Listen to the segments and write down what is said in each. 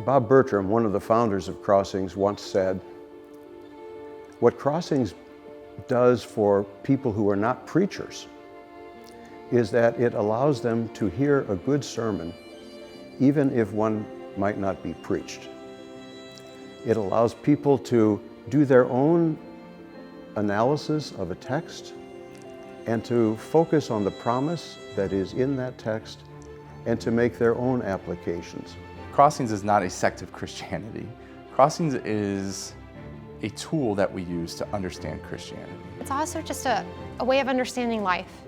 Bob Bertram, one of the founders of Crossings, once said, "What Crossings does for people who are not preachers is that it allows them to hear a good sermon, even if one might not be preached. It allows people to do their own analysis of a text and to focus on the promise that is in that text and to make their own applications." Crossings is not a sect of Christianity. Crossings is a tool that we use to understand Christianity. It's also just a way of understanding life.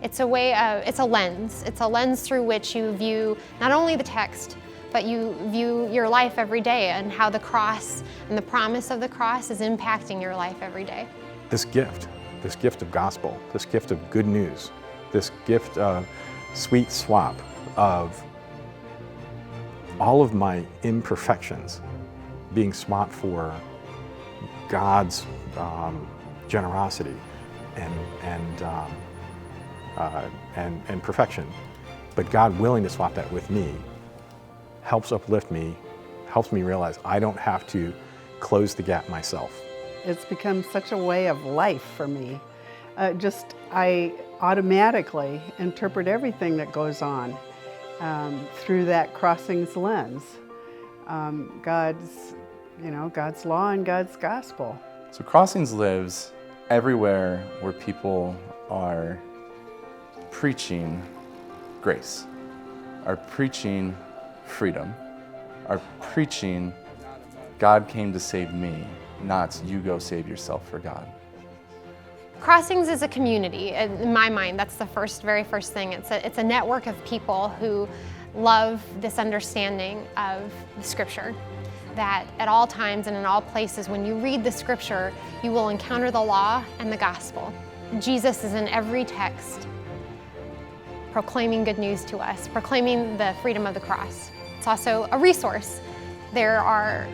It's a lens. It's a lens through which you view not only the text, but you view your life every day and how the cross and the promise of the cross is impacting your life every day. This gift of gospel, this gift of good news, this gift of sweet swap of all of my imperfections being swapped for God's generosity and perfection, but God willing to swap that with me helps uplift me, helps me realize I don't have to close the gap myself. It's become such a way of life for me. I automatically interpret everything that goes on through that Crossings lens. God's law and God's gospel. So Crossings lives everywhere where people are preaching grace, are preaching freedom, are preaching God came to save me, not you go save yourself for God. Crossings is a community. In my mind, that's the very first thing. It's a network of people who love this understanding of the Scripture, that at all times and in all places, when you read the Scripture, you will encounter the law and the gospel. Jesus is in every text, proclaiming good news to us, proclaiming the freedom of the cross. It's also a resource. There are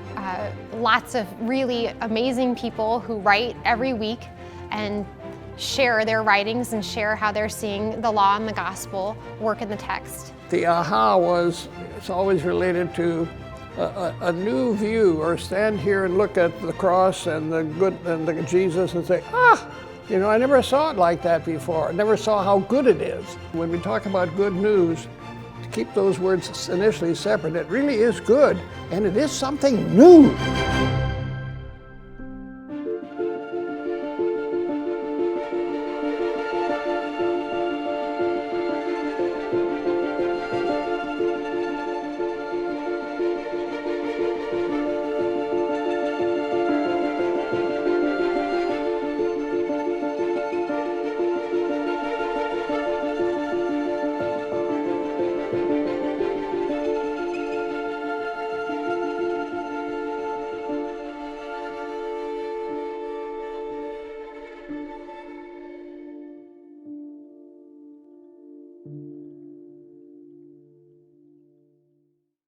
lots of really amazing people who write every week and share their writings and share how they're seeing the law and the gospel work in the text. The aha it's always related to a new view, or stand here and look at the cross and the Jesus and say, I never saw it like that before. I never saw how good it is. When we talk about good news, to keep those words initially separate, it really is good, and it is something new.